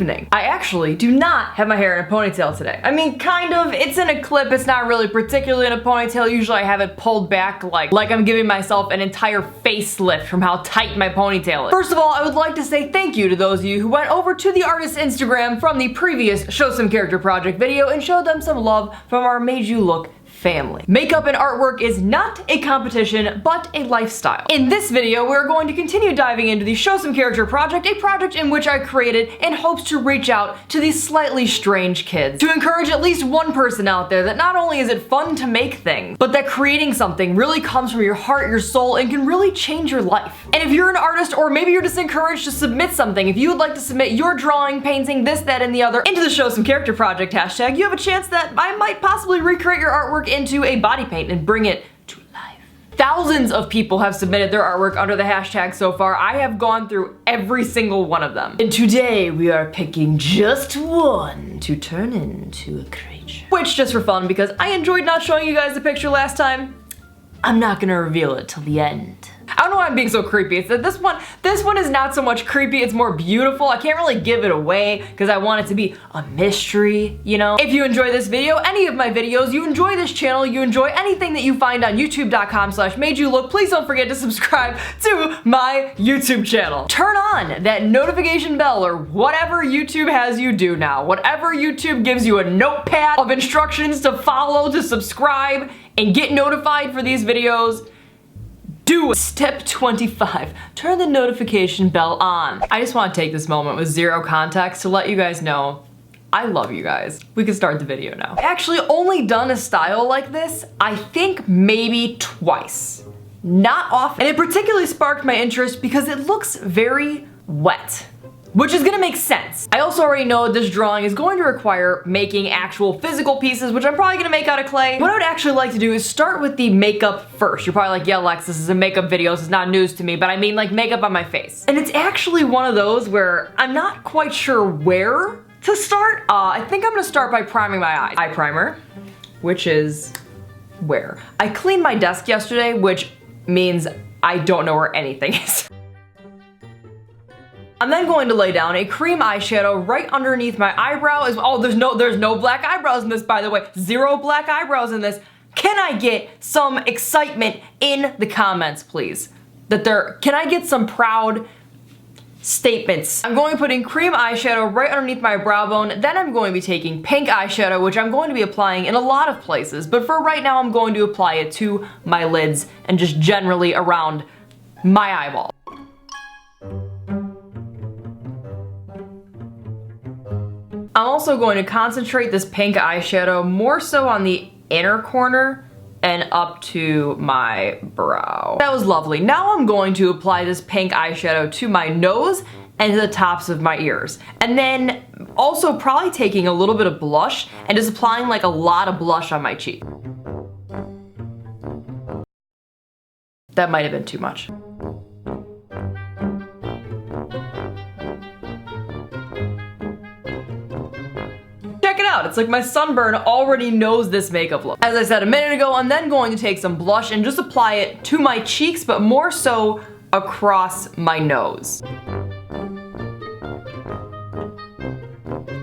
evening. I actually do not have my hair in a ponytail today. I mean, kind of, it's in a clip, it's not really particularly in a ponytail. Usually I have it pulled back like I'm giving myself an entire facelift from how tight my ponytail is. First of all, I would like to say thank you to those of you who went over to the artist's Instagram from the previous Show Some Character Project video and showed them some love from our MadeULook family. Makeup and artwork is not a competition, but a lifestyle. In this video, we're going to continue diving into the Show Some Character Project, a project in which I created in hopes to reach out to these slightly strange kids, to encourage at least one person out there that not only is it fun to make things, but that creating something really comes from your heart, your soul, and can really change your life. And if you're an artist, or maybe you're just encouraged to submit something, if you would like to submit your drawing, painting, this, that, and the other into the Show Some Character Project hashtag, you have a chance that I might possibly recreate your artwork into a body paint and bring it to life. Thousands of people have submitted their artwork under the hashtag so far. I have gone through every single one of them. And today we are picking just one to turn into a creature. Which, just for fun, because I enjoyed not showing you guys the picture last time, I'm not gonna reveal it till the end. I don't know why I'm being so creepy. It's that this one is not so much creepy, it's more beautiful. I can't really give it away because I want it to be a mystery, you know? If you enjoy this video, any of my videos, you enjoy this channel, you enjoy anything that you find on youtube.com/MadeULook, please don't forget to subscribe to my YouTube channel. Turn on that notification bell or whatever YouTube has you do now. Whatever YouTube gives you a notepad of instructions to follow, to subscribe, and get notified for these videos. Do step 25, turn the notification bell on. I just want to take this moment with zero context to let you guys know I love you guys. We can start the video now. I actually only done a style like this, I think maybe twice. Not often. And it particularly sparked my interest because it looks very wet. Which is gonna make sense. I also already know this drawing is going to require making actual physical pieces, which I'm probably gonna make out of clay. What I would actually like to do is start with the makeup first. You're probably like, yeah, Lex, this is a makeup video, this is not news to me, but I mean like makeup on my face. And it's actually one of those where I'm not quite sure where to start. I think I'm gonna start by priming my eyes. Eye primer, which is where? I cleaned my desk yesterday, which means I don't know where anything is. I'm then going to lay down a cream eyeshadow right underneath my eyebrow. Oh, there's no black eyebrows in this, by the way. Zero black eyebrows in this. Can I get some excitement in the comments, please? Can I get some proud statements? I'm going to be putting cream eyeshadow right underneath my brow bone. Then I'm going to be taking pink eyeshadow, which I'm going to be applying in a lot of places. But for right now, I'm going to apply it to my lids and just generally around my eyeball. I'm also going to concentrate this pink eyeshadow more so on the inner corner and up to my brow. That was lovely. Now I'm going to apply this pink eyeshadow to my nose and to the tops of my ears. And then also probably taking a little bit of blush and just applying like a lot of blush on my cheek. That might have been too much. Check it out, it's like my sunburn already knows this makeup look. As I said a minute ago, I'm then going to take some blush and just apply it to my cheeks, but more so across my nose.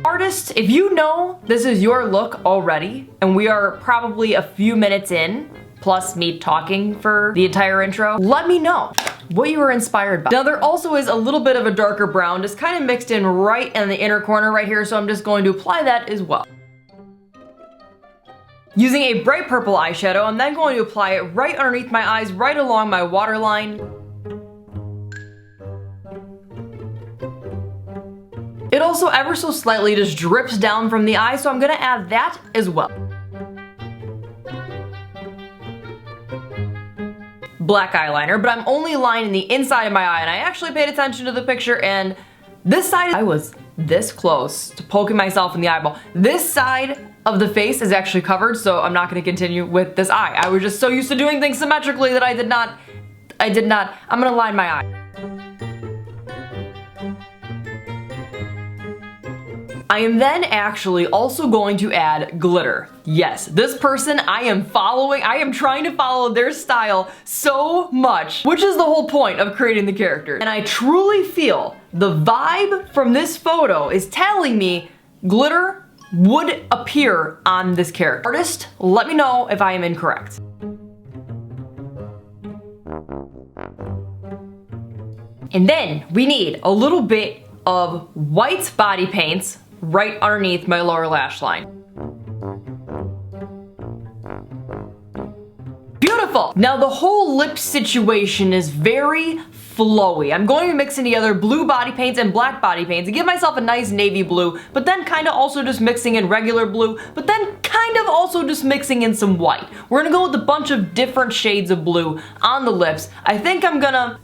Artists, if you know this is your look already, and we are probably a few minutes in, plus me talking for the entire intro, let me know what you were inspired by. Now there also is a little bit of a darker brown just kind of mixed in right in the inner corner right here, so I'm just going to apply that as well. Using a bright purple eyeshadow, I'm then going to apply it right underneath my eyes, right along my waterline. It also ever so slightly just drips down from the eye, so I'm gonna add that as well. Black eyeliner, but I'm only lining the inside of my eye, and I actually paid attention to the picture, and this side, I was this close to poking myself in the eyeball. This side of the face is actually covered, so I'm not gonna continue with this eye. I was just so used to doing things symmetrically that I did not, I'm gonna line my eye. I am then actually also going to add glitter. Yes, this person I am trying to follow their style so much, which is the whole point of creating the character. And I truly feel the vibe from this photo is telling me glitter would appear on this character. Artist, let me know if I am incorrect. And then we need a little bit of white body paints right underneath my lower lash line. Beautiful! Now the whole lip situation is very flowy. I'm going to be mixing together blue body paints and black body paints to give myself a nice navy blue, but then kind of also just mixing in regular blue, but then kind of also just mixing in some white. We're gonna go with a bunch of different shades of blue on the lips. I think I'm gonna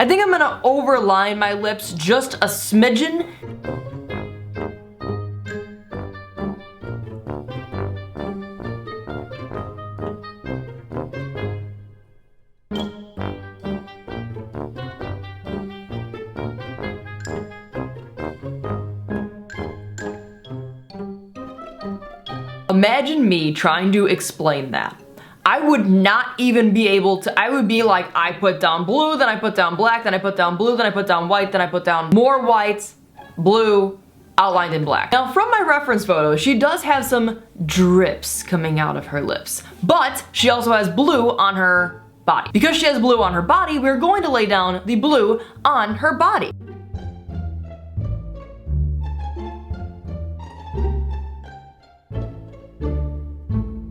overline my lips just a smidgen. Imagine me trying to explain that. I would not even be able to, I would be like, I put down blue, then I put down black, then I put down blue, then I put down white, then I put down more whites, blue, outlined in black. Now from my reference photo, she does have some drips coming out of her lips, but she also has blue on her body. Because she has blue on her body, we're going to lay down the blue on her body.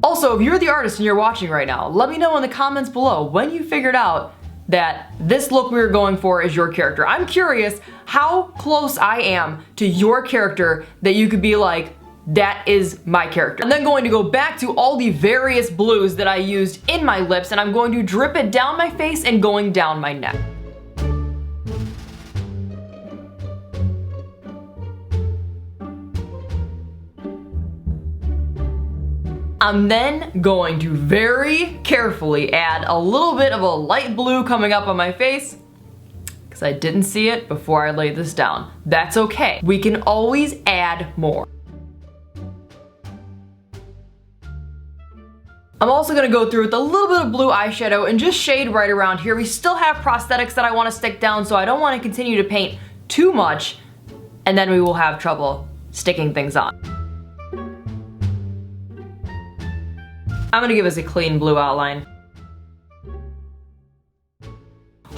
Also, if you're the artist and you're watching right now, let me know in the comments below when you figured out that this look we were going for is your character. I'm curious how close I am to your character that you could be like, that is my character. I'm then going to go back to all the various blues that I used in my lips, and I'm going to drip it down my face and going down my neck. I'm then going to very carefully add a little bit of a light blue coming up on my face because I didn't see it before I laid this down. That's okay. We can always add more. I'm also gonna go through with a little bit of blue eyeshadow and just shade right around here. We still have prosthetics that I wanna stick down, so I don't wanna continue to paint too much, and then we will have trouble sticking things on. I'm gonna give us a clean blue outline.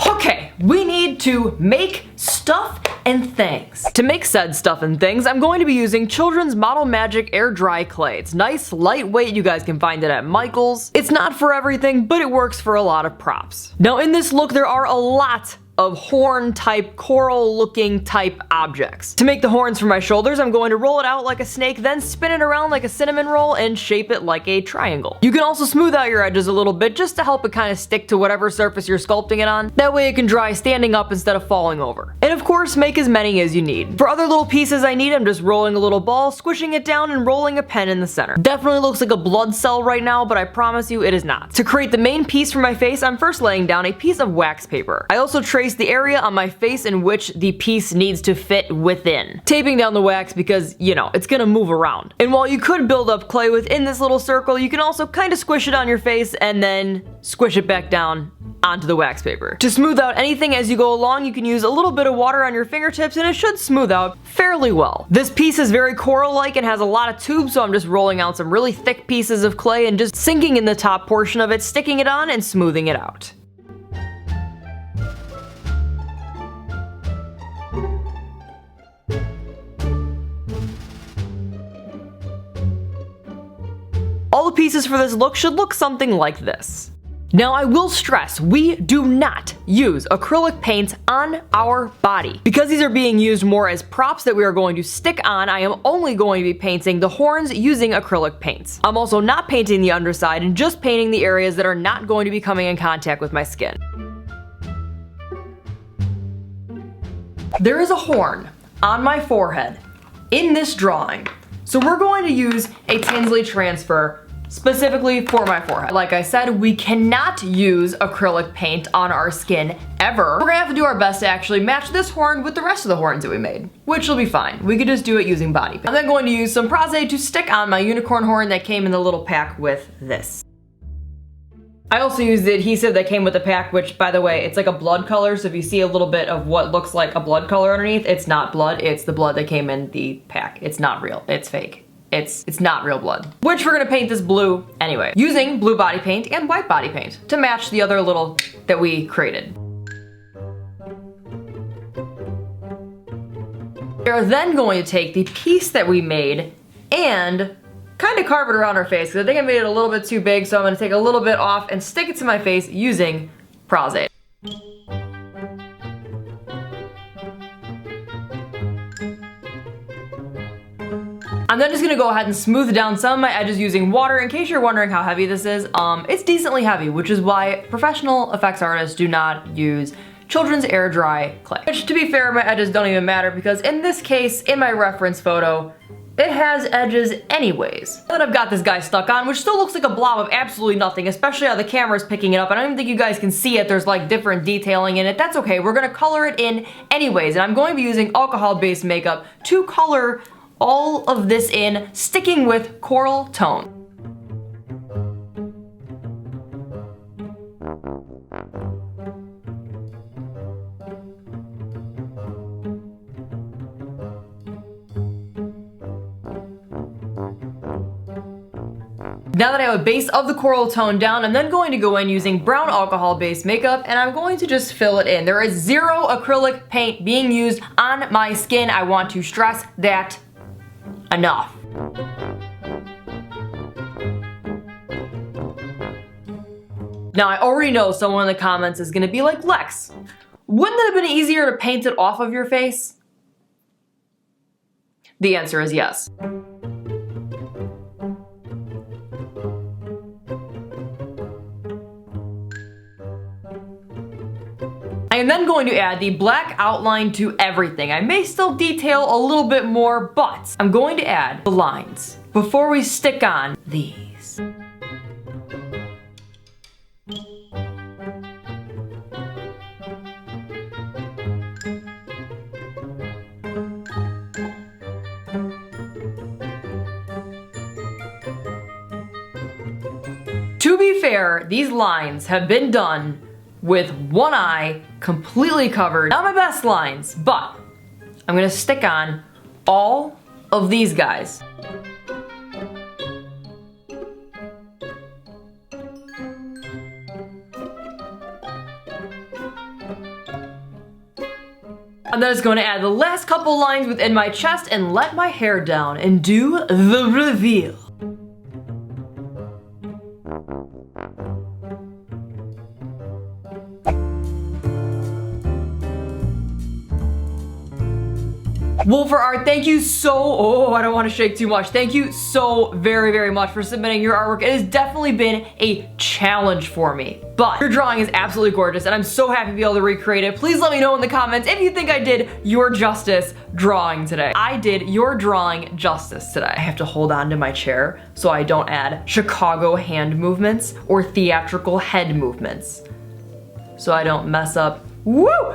Okay, we need to make stuff and things. To make said stuff and things, I'm going to be using Children's Model Magic Air Dry Clay. It's nice, lightweight, you guys can find it at Michael's. It's not for everything, but it works for a lot of props. Now in this look, there are a lot of horn type, coral looking type objects. To make the horns for my shoulders, I'm going to roll it out like a snake, then spin it around like a cinnamon roll and shape it like a triangle. You can also smooth out your edges a little bit just to help it kind of stick to whatever surface you're sculpting it on. That way it can dry standing up instead of falling over. And of course, make as many as you need. For other little pieces I need, I'm just rolling a little ball, squishing it down, and rolling a pen in the center. Definitely looks like a blood cell right now, but I promise you it is not. To create the main piece for my face, I'm first laying down a piece of wax paper. I also trace the area on my face in which the piece needs to fit within. Taping down the wax because, you know, it's gonna move around. And while you could build up clay within this little circle, you can also kind of squish it on your face and then squish it back down onto the wax paper. To smooth out anything as you go along, you can use a little bit of water on your fingertips and it should smooth out fairly well. This piece is very coral-like and has a lot of tubes, so I'm just rolling out some really thick pieces of clay and just sinking in the top portion of it, sticking it on and smoothing it out. All the pieces for this look should look something like this. Now I will stress, we do not use acrylic paints on our body. Because these are being used more as props that we are going to stick on, I am only going to be painting the horns using acrylic paints. I'm also not painting the underside and just painting the areas that are not going to be coming in contact with my skin. There is a horn on my forehead in this drawing, so we're going to use a Tinsley transfer specifically for my forehead. Like I said, we cannot use acrylic paint on our skin ever. We're gonna have to do our best to actually match this horn with the rest of the horns that we made, which will be fine. We could just do it using body paint. I'm then going to use some Prosthetic to stick on my unicorn horn that came in the little pack with this. I also used the adhesive that came with the pack, which, by the way, it's like a blood color, so if you see a little bit of what looks like a blood color underneath, it's not blood, it's the blood that came in the pack. It's not real, it's fake. It's not real blood. Which we're gonna paint this blue anyway, using blue body paint and white body paint to match the other little that we created. We are then going to take the piece that we made and kind of carve it around our face, because I think I made it a little bit too big, so I'm gonna take a little bit off and stick it to my face using Prosthetic. I'm then just gonna go ahead and smooth down some of my edges using water. In case you're wondering how heavy this is, it's decently heavy, which is why professional effects artists do not use children's air dry clay. Which, to be fair, my edges don't even matter, because in this case, in my reference photo, it has edges anyways. Then I've got this guy stuck on, which still looks like a blob of absolutely nothing, especially how the camera's picking it up. I don't even think you guys can see it. There's like different detailing in it. That's okay, we're gonna color it in anyways, and I'm going to be using alcohol-based makeup to color all of this in, sticking with coral tone. Now that I have a base of the coral tone down, I'm then going to go in using brown alcohol-based makeup, and I'm going to just fill it in. There is zero acrylic paint being used on my skin. I want to stress that enough. Now, I already know someone in the comments is gonna be like, Lex, wouldn't it have been easier to paint it off of your face? The answer is yes. I am then going to add the black outline to everything. I may still detail a little bit more, but I'm going to add the lines before we stick on these. To be fair, these lines have been done with one eye completely covered. Not my best lines, but I'm gonna stick on all of these guys. I'm then just going to add the last couple lines within my chest and let my hair down and do the reveal. Wolfer Art, thank you I don't want to shake too much. Thank you so very, very much for submitting your artwork. It has definitely been a challenge for me, but your drawing is absolutely gorgeous and I'm so happy to be able to recreate it. Please let me know in the comments if you think I did your justice drawing today. I did your drawing justice today. I have to hold on to my chair so I don't add Chicago hand movements or theatrical head movements. So I don't mess up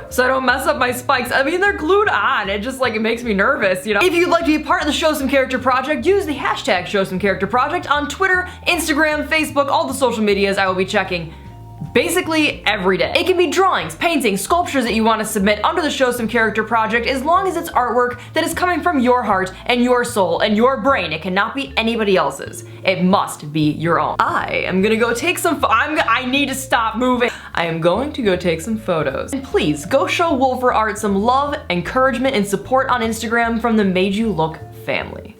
so I don't mess up my spikes. I mean, they're glued on. It just like, it makes me nervous, you know? If you'd like to be part of the Show Some Character Project, use the hashtag Show Some Character Project on Twitter, Instagram, Facebook, all the social medias I will be checking basically every day. It can be drawings, paintings, sculptures that you want to submit under the Show Some Character Project, as long as it's artwork that is coming from your heart and your soul and your brain. It cannot be anybody else's. It must be your own. I am gonna go take some I need to stop moving. I am going to go take some photos. And please go show Wolfer Art some love, encouragement, and support on Instagram from the MadeULook family.